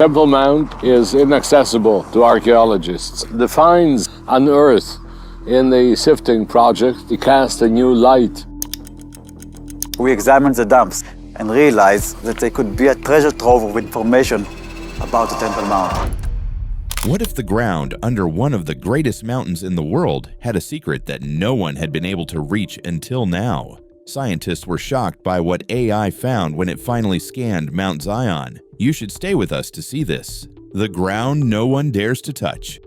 Temple Mount is inaccessible to archaeologists. The finds unearthed in the sifting project, they cast a new light. We examined the dumps and realized that they could be a treasure trove of information about the Temple Mount. What if the ground under one of the greatest mountains in the world had a secret that no one had been able to reach until now? Scientists were shocked by what AI found when it finally scanned Mount Zion. You should stay with us to see this. The ground no one dares to touch.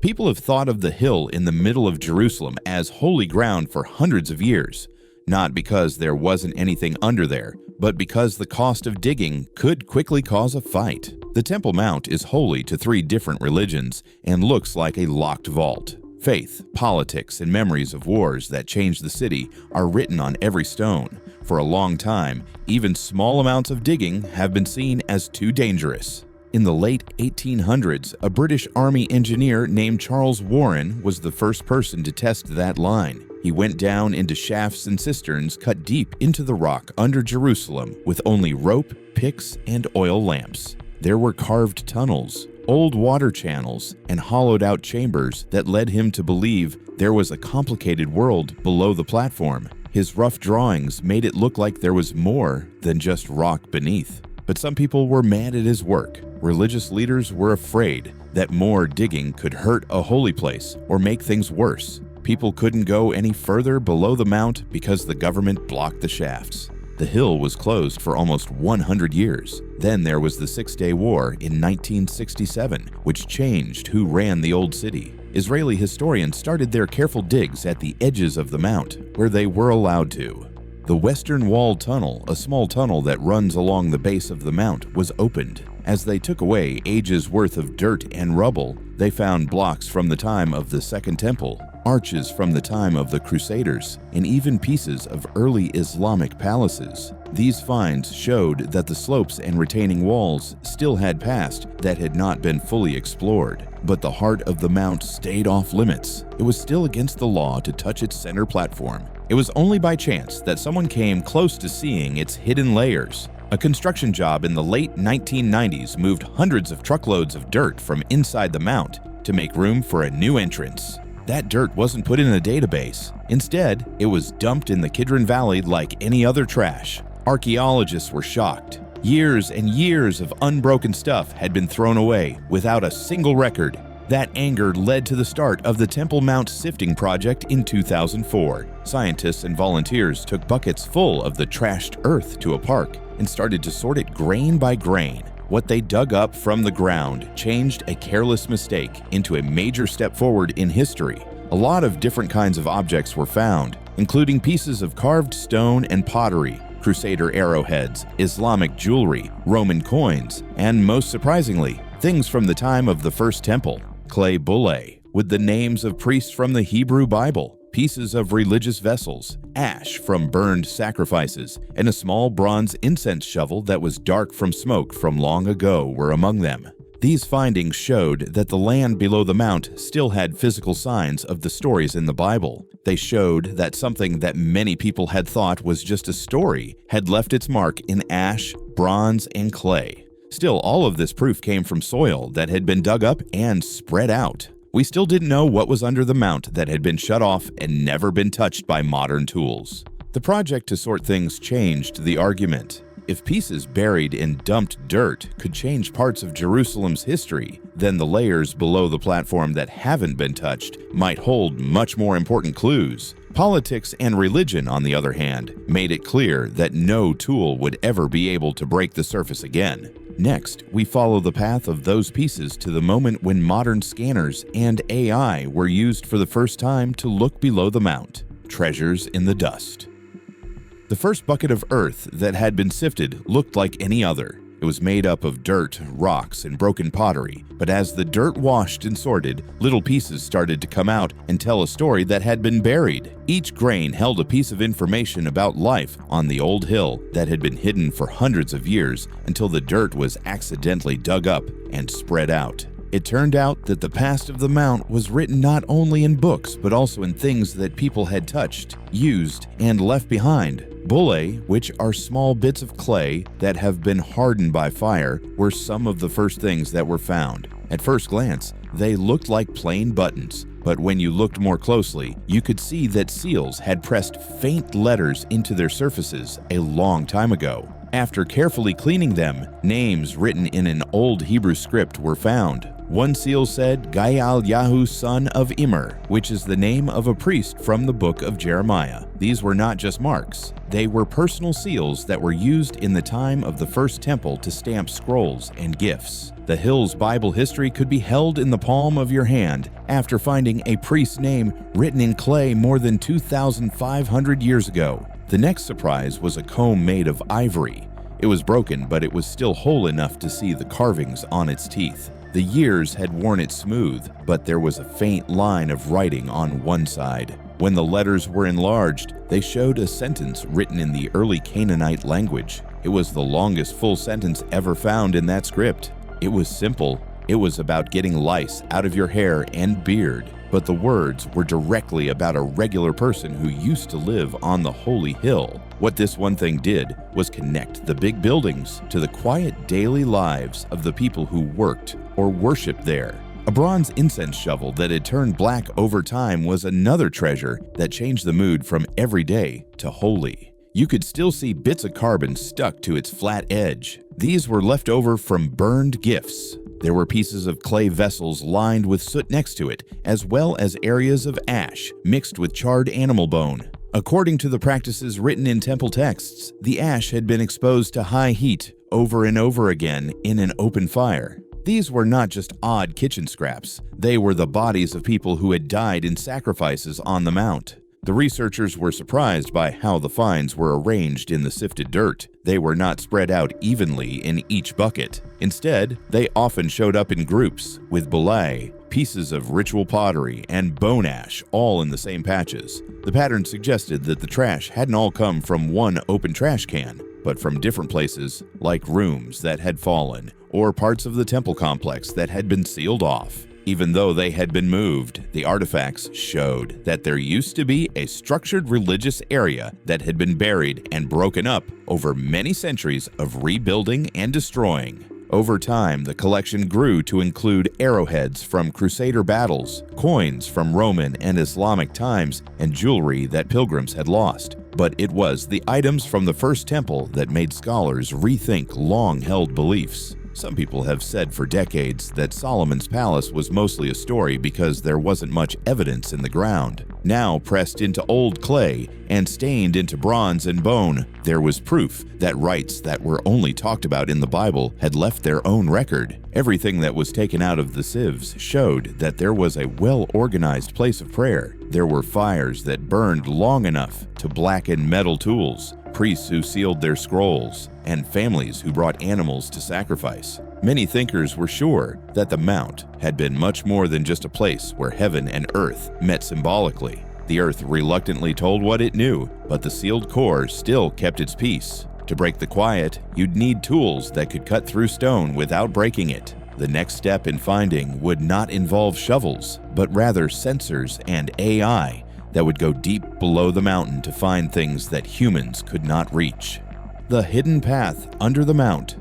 People have thought of the hill in the middle of Jerusalem as holy ground for hundreds of years, not because there wasn't anything under there, but because the cost of digging could quickly cause a fight. The Temple Mount is holy to 3 different religions and looks like a locked vault. Faith, politics, and memories of wars that changed the city are written on every stone. For a long time, even small amounts of digging have been seen as too dangerous. In the late 1800s, a British Army engineer named Charles Warren was the first person to test that line. He went down into shafts and cisterns cut deep into the rock under Jerusalem with only rope, picks, and oil lamps. There were carved tunnels, old water channels, and hollowed-out chambers that led him to believe there was a complicated world below the platform. His rough drawings made it look like there was more than just rock beneath. But some people were mad at his work. Religious leaders were afraid that more digging could hurt a holy place or make things worse. People couldn't go any further below the mount because the government blocked the shafts. The hill was closed for almost 100 years. Then there was the Six-Day War in 1967, which changed who ran the old city. Israeli historians started their careful digs at the edges of the mount, where they were allowed to. The Western Wall Tunnel, a small tunnel that runs along the base of the mount, was opened. As they took away ages worth of dirt and rubble, they found blocks from the time of the Second Temple, arches from the time of the Crusaders, and even pieces of early Islamic palaces. These finds showed that the slopes and retaining walls still had past that had not been fully explored. But the heart of the mount stayed off limits. It was still against the law to touch its center platform. It was only by chance that someone came close to seeing its hidden layers. A construction job in the late 1990s moved hundreds of truckloads of dirt from inside the mount to make room for a new entrance. That dirt wasn't put in a database. Instead, it was dumped in the Kidron Valley like any other trash. Archaeologists were shocked. Years and years of unbroken stuff had been thrown away without a single record. That anger led to the start of the Temple Mount Sifting Project in 2004. Scientists and volunteers took buckets full of the trashed earth to a park and started to sort it grain by grain. What they dug up from the ground changed a careless mistake into a major step forward in history. A lot of different kinds of objects were found, including pieces of carved stone and pottery, Crusader arrowheads, Islamic jewelry, Roman coins, and most surprisingly, things from the time of the First Temple, clay bullae with the names of priests from the Hebrew Bible, pieces of religious vessels, ash from burned sacrifices, and a small bronze incense shovel that was dark from smoke from long ago were among them. These findings showed that the land below the mount still had physical signs of the stories in the Bible. They showed that something that many people had thought was just a story had left its mark in ash, bronze, and clay. Still, all of this proof came from soil that had been dug up and spread out. We still didn't know what was under the mount that had been shut off and never been touched by modern tools. The project to sort things changed the argument. If pieces buried in dumped dirt could change parts of Jerusalem's history, then the layers below the platform that haven't been touched might hold much more important clues. Politics and religion, on the other hand, made it clear that no tool would ever be able to break the surface again. Next, we follow the path of those pieces to the moment when modern scanners and AI were used for the first time to look below the mount. Treasures in the dust. The first bucket of earth that had been sifted looked like any other. It was made up of dirt, rocks, and broken pottery, but as the dirt washed and sorted, little pieces started to come out and tell a story that had been buried. Each grain held a piece of information about life on the old hill that had been hidden for hundreds of years until the dirt was accidentally dug up and spread out. It turned out that the past of the Mount was written not only in books, but also in things that people had touched, used, and left behind. Bullae, which are small bits of clay that have been hardened by fire, were some of the first things that were found. At first glance, they looked like plain buttons, but when you looked more closely, you could see that seals had pressed faint letters into their surfaces a long time ago. After carefully cleaning them, names written in an old Hebrew script were found. One seal said, Gaal-Yahu, son of Immer, which is the name of a priest from the book of Jeremiah. These were not just marks. They were personal seals that were used in the time of the first temple to stamp scrolls and gifts. The Hills Bible history could be held in the palm of your hand after finding a priest's name written in clay more than 2,500 years ago. The next surprise was a comb made of ivory. It was broken, but it was still whole enough to see the carvings on its teeth. The years had worn it smooth, but there was a faint line of writing on one side. When the letters were enlarged, they showed a sentence written in the early Canaanite language. It was the longest full sentence ever found in that script. It was simple. It was about getting lice out of your hair and beard. But the words were directly about a regular person who used to live on the holy hill. What this one thing did was connect the big buildings to the quiet daily lives of the people who worked or worshiped there. A bronze incense shovel that had turned black over time was another treasure that changed the mood from everyday to holy. You could still see bits of carbon stuck to its flat edge. These were left over from burned gifts. There were pieces of clay vessels lined with soot next to it, as well as areas of ash mixed with charred animal bone. According to the practices written in temple texts, the ash had been exposed to high heat over and over again in an open fire. These were not just odd kitchen scraps. They were the bodies of people who had died in sacrifices on the mount. The researchers were surprised by how the finds were arranged in the sifted dirt. They were not spread out evenly in each bucket. Instead, they often showed up in groups, with bullae, pieces of ritual pottery, and bone ash all in the same patches. The pattern suggested that the trash hadn't all come from one open trash can, but from different places, like rooms that had fallen, or parts of the temple complex that had been sealed off. Even though they had been moved, the artifacts showed that there used to be a structured religious area that had been buried and broken up over many centuries of rebuilding and destroying. Over time, the collection grew to include arrowheads from Crusader battles, coins from Roman and Islamic times, and jewelry that pilgrims had lost. But it was the items from the First Temple that made scholars rethink long-held beliefs. Some people have said for decades that Solomon's palace was mostly a story because there wasn't much evidence in the ground. Now pressed into old clay and stained into bronze and bone, there was proof that rites that were only talked about in the Bible had left their own record. Everything that was taken out of the sieves showed that there was a well-organized place of prayer. There were fires that burned long enough to blacken metal tools, priests who sealed their scrolls, and families who brought animals to sacrifice. Many thinkers were sure that the Mount had been much more than just a place where heaven and earth met symbolically. The earth reluctantly told what it knew, but the sealed core still kept its peace. To break the quiet, you'd need tools that could cut through stone without breaking it. The next step in finding would not involve shovels, but rather sensors and AI that would go deep below the mountain to find things that humans could not reach. The hidden path under the Mount.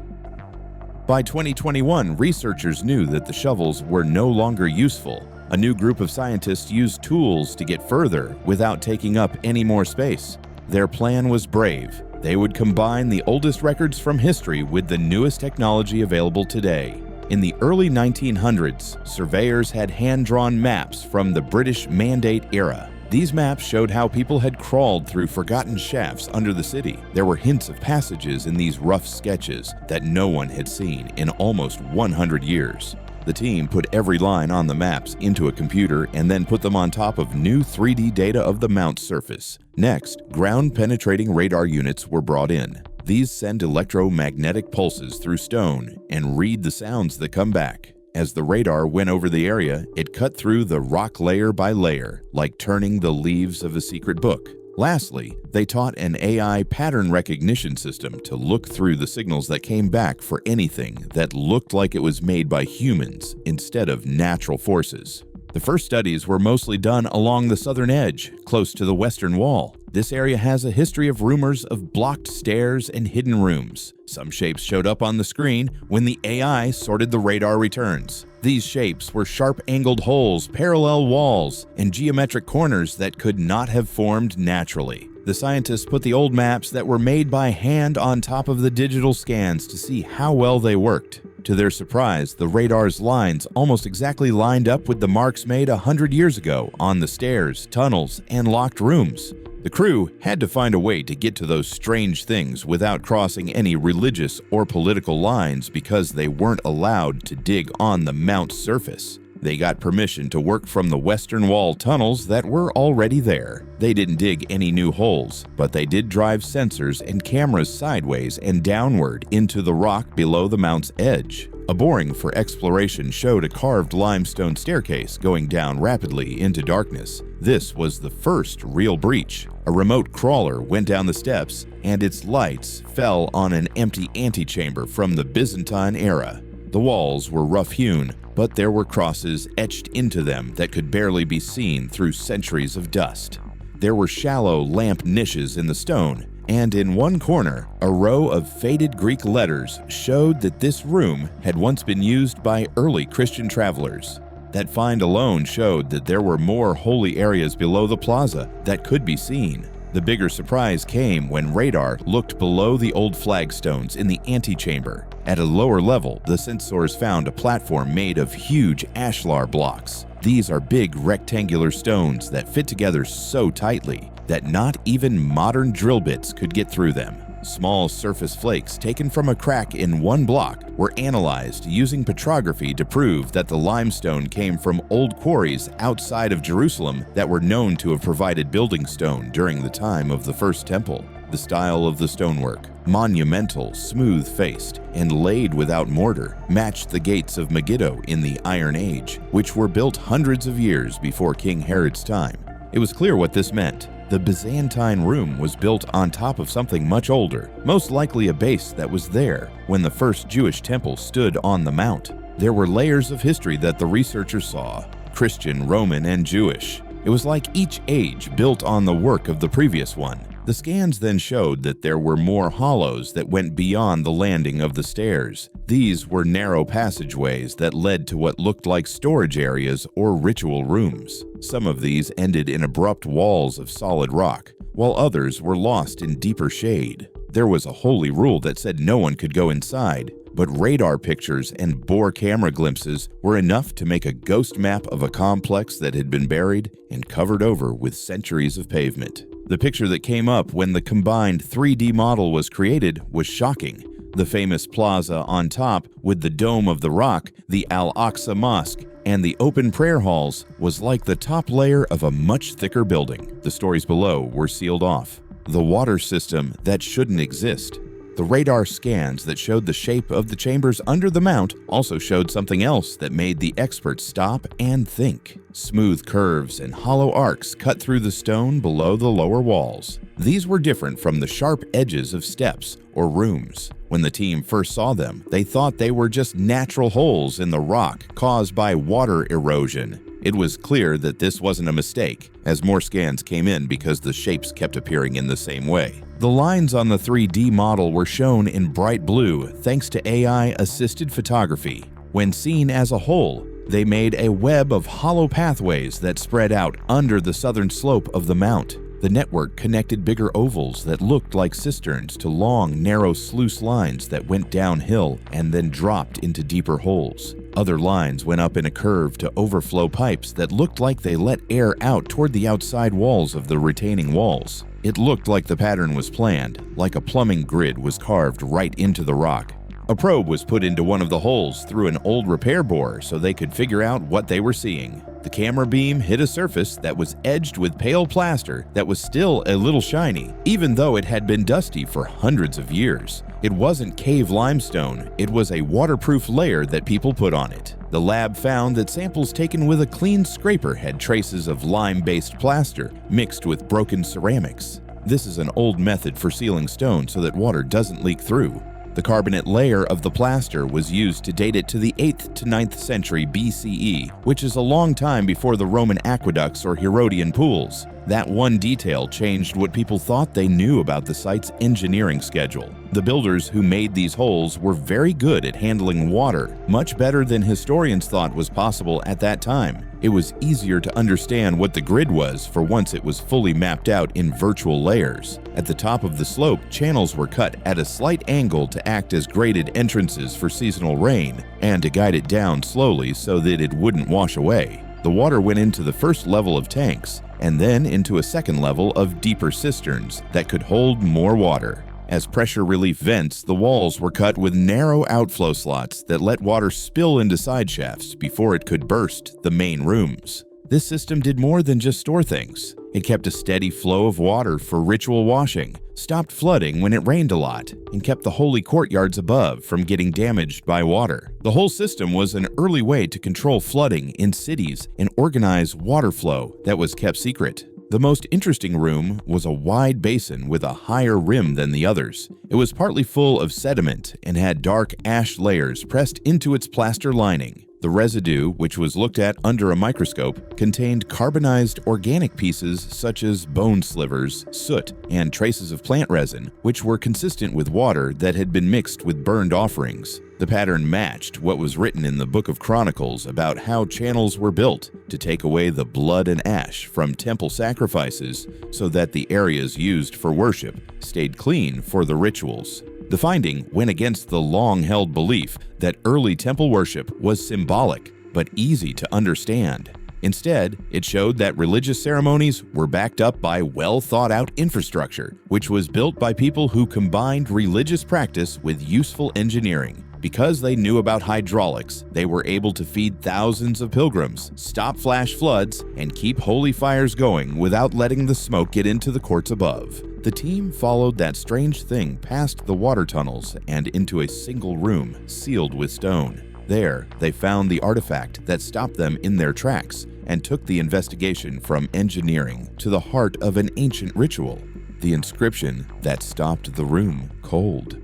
By 2021, researchers knew that the shovels were no longer useful. A new group of scientists used tools to get further without taking up any more space. Their plan was brave. They would combine the oldest records from history with the newest technology available today. In the early 1900s, surveyors had hand-drawn maps from the British Mandate era. These maps showed how people had crawled through forgotten shafts under the city. There were hints of passages in these rough sketches that no one had seen in almost 100 years. The team put every line on the maps into a computer and then put them on top of new 3D data of the Mount's surface. Next, ground-penetrating radar units were brought in. These send electromagnetic pulses through stone and read the sounds that come back. As the radar went over the area, it cut through the rock layer by layer, like turning the leaves of a secret book. Lastly, they taught an AI pattern recognition system to look through the signals that came back for anything that looked like it was made by humans instead of natural forces. The first studies were mostly done along the southern edge, close to the western wall. This area has a history of rumors of blocked stairs and hidden rooms. Some shapes showed up on the screen when the AI sorted the radar returns. These shapes were sharp-angled holes, parallel walls, and geometric corners that could not have formed naturally. The scientists put the old maps that were made by hand on top of the digital scans to see how well they worked. To their surprise, the radar's lines almost exactly lined up with the marks made 100 years ago on the stairs, tunnels, and locked rooms. The crew had to find a way to get to those strange things without crossing any religious or political lines because they weren't allowed to dig on the mount's surface. They got permission to work from the western wall tunnels that were already there. They didn't dig any new holes, but they did drive sensors and cameras sideways and downward into the rock below the mount's edge. A boring for exploration showed a carved limestone staircase going down rapidly into darkness. This was the first real breach. A remote crawler went down the steps, and its lights fell on an empty antechamber from the Byzantine era. The walls were rough-hewn, but there were crosses etched into them that could barely be seen through centuries of dust. There were shallow lamp niches in the stone, and in one corner, a row of faded Greek letters showed that this room had once been used by early Christian travelers. That find alone showed that there were more holy areas below the plaza that could be seen. The bigger surprise came when radar looked below the old flagstones in the antechamber. At a lower level, the sensors found a platform made of huge ashlar blocks. These are big rectangular stones that fit together so tightly that not even modern drill bits could get through them. Small surface flakes taken from a crack in one block were analyzed using petrography to prove that the limestone came from old quarries outside of Jerusalem that were known to have provided building stone during the time of the First Temple. The style of the stonework, monumental, smooth-faced, and laid without mortar, matched the gates of Megiddo in the Iron Age, which were built hundreds of years before King Herod's time. It was clear what this meant. The Byzantine room was built on top of something much older, most likely a base that was there when the first Jewish temple stood on the mount. There were layers of history that the researchers saw: Christian, Roman, and Jewish. It was like each age built on the work of the previous one. The scans then showed that there were more hollows that went beyond the landing of the stairs. These were narrow passageways that led to what looked like storage areas or ritual rooms. Some of these ended in abrupt walls of solid rock, while others were lost in deeper shade. There was a holy rule that said no one could go inside, but radar pictures and bore camera glimpses were enough to make a ghost map of a complex that had been buried and covered over with centuries of pavement. The picture that came up when the combined 3D model was created was shocking. The famous plaza on top with the Dome of the Rock, the Al-Aqsa Mosque, and the open prayer halls was like the top layer of a much thicker building. The stories below were sealed off. The water system that shouldn't exist. The radar scans that showed the shape of the chambers under the mount also showed something else that made the experts stop and think. Smooth curves and hollow arcs cut through the stone below the lower walls. These were different from the sharp edges of steps or rooms. When the team first saw them, they thought they were just natural holes in the rock caused by water erosion. It was clear that this wasn't a mistake, as more scans came in because the shapes kept appearing in the same way. The lines on the 3D model were shown in bright blue thanks to AI-assisted photography. When seen as a whole, they made a web of hollow pathways that spread out under the southern slope of the mount. The network connected bigger ovals that looked like cisterns to long, narrow sluice lines that went downhill and then dropped into deeper holes. Other lines went up in a curve to overflow pipes that looked like they let air out toward the outside walls of the retaining walls. It looked like the pattern was planned, like a plumbing grid was carved right into the rock. A probe was put into one of the holes through an old repair bore so they could figure out what they were seeing. The camera beam hit a surface that was edged with pale plaster that was still a little shiny, even though it had been dusty for hundreds of years. It wasn't cave limestone, it was a waterproof layer that people put on it. The lab found that samples taken with a clean scraper had traces of lime-based plaster mixed with broken ceramics. This is an old method for sealing stone so that water doesn't leak through. The carbonate layer of the plaster was used to date it to the 8th to 9th century BCE, which is a long time before the Roman aqueducts or Herodian pools. That one detail changed what people thought they knew about the site's engineering schedule. The builders who made these holes were very good at handling water, much better than historians thought was possible at that time. It was easier to understand what the grid was for once it was fully mapped out in virtual layers. At the top of the slope, channels were cut at a slight angle to act as graded entrances for seasonal rain and to guide it down slowly so that it wouldn't wash away. The water went into the first level of tanks and then into a second level of deeper cisterns that could hold more water. As pressure relief vents, the walls were cut with narrow outflow slots that let water spill into side shafts before it could burst the main rooms. This system did more than just store things. It kept a steady flow of water for ritual washing, stopped flooding when it rained a lot, and kept the holy courtyards above from getting damaged by water. The whole system was an early way to control flooding in cities and organize water flow that was kept secret. The most interesting room was a wide basin with a higher rim than the others. It was partly full of sediment and had dark ash layers pressed into its plaster lining. The residue, which was looked at under a microscope, contained carbonized organic pieces such as bone slivers, soot, and traces of plant resin, which were consistent with water that had been mixed with burned offerings. The pattern matched what was written in the Book of Chronicles about how channels were built to take away the blood and ash from temple sacrifices so that the areas used for worship stayed clean for the rituals. The finding went against the long-held belief that early temple worship was symbolic but easy to understand. Instead, it showed that religious ceremonies were backed up by well-thought-out infrastructure, which was built by people who combined religious practice with useful engineering. Because they knew about hydraulics, they were able to feed thousands of pilgrims, stop flash floods, and keep holy fires going without letting the smoke get into the courts above. The team followed that strange thing past the water tunnels and into a single room sealed with stone. There, they found the artifact that stopped them in their tracks and took the investigation from engineering to the heart of an ancient ritual, the inscription that stopped the room cold.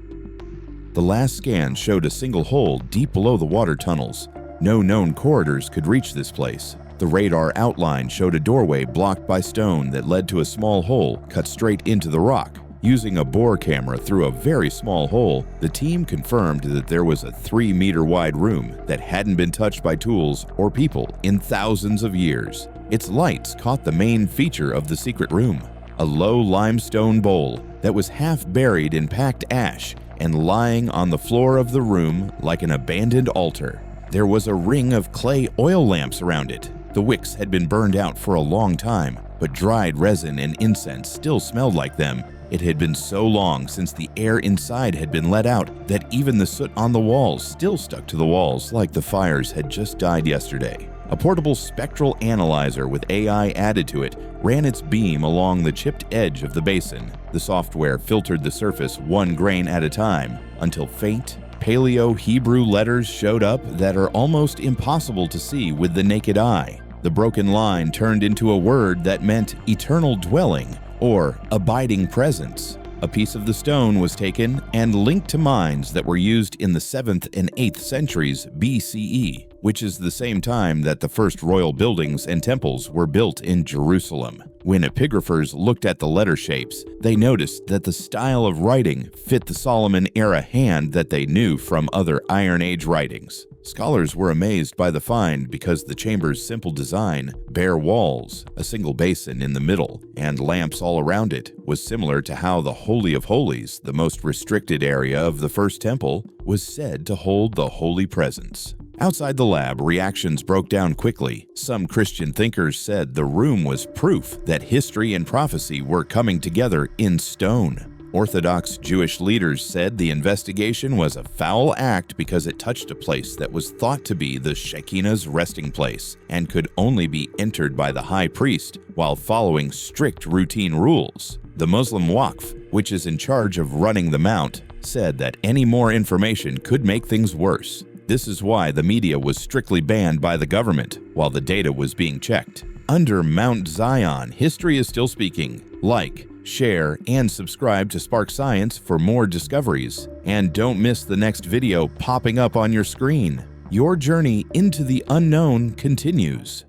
The last scan showed a single hole deep below the water tunnels. No known corridors could reach this place. The radar outline showed a doorway blocked by stone that led to a small hole cut straight into the rock. Using a bore camera through a very small hole, the team confirmed that there was a 3-meter wide room that hadn't been touched by tools or people in thousands of years. Its lights caught the main feature of the secret room, a low limestone bowl that was half buried in packed ash and lying on the floor of the room like an abandoned altar. There was a ring of clay oil lamps around it. The wicks had been burned out for a long time, but dried resin and incense still smelled like them. It had been so long since the air inside had been let out that even the soot on the walls still stuck to the walls like the fires had just died yesterday. A portable spectral analyzer with AI added to it ran its beam along the chipped edge of the basin. The software filtered the surface 1 grain at a time until faint, Paleo-Hebrew letters showed up that are almost impossible to see with the naked eye. The broken line turned into a word that meant eternal dwelling or abiding presence. A piece of the stone was taken and linked to mines that were used in the 7th and 8th centuries BCE, which is the same time that the first royal buildings and temples were built in Jerusalem. When epigraphers looked at the letter shapes, they noticed that the style of writing fit the Solomon-era hand that they knew from other Iron Age writings. Scholars were amazed by the find because the chamber's simple design, bare walls, a single basin in the middle, and lamps all around it, was similar to how the Holy of Holies, the most restricted area of the first temple, was said to hold the Holy Presence. Outside the lab, reactions broke down quickly. Some Christian thinkers said the room was proof that history and prophecy were coming together in stone. Orthodox Jewish leaders said the investigation was a foul act because it touched a place that was thought to be the Shekinah's resting place and could only be entered by the high priest while following strict routine rules. The Muslim Waqf, which is in charge of running the mount, said that any more information could make things worse. This is why the media was strictly banned by the government while the data was being checked. Under Mount Zion, history is still speaking. Like, share, and subscribe to Spark Science for more discoveries. And don't miss the next video popping up on your screen. Your journey into the unknown continues.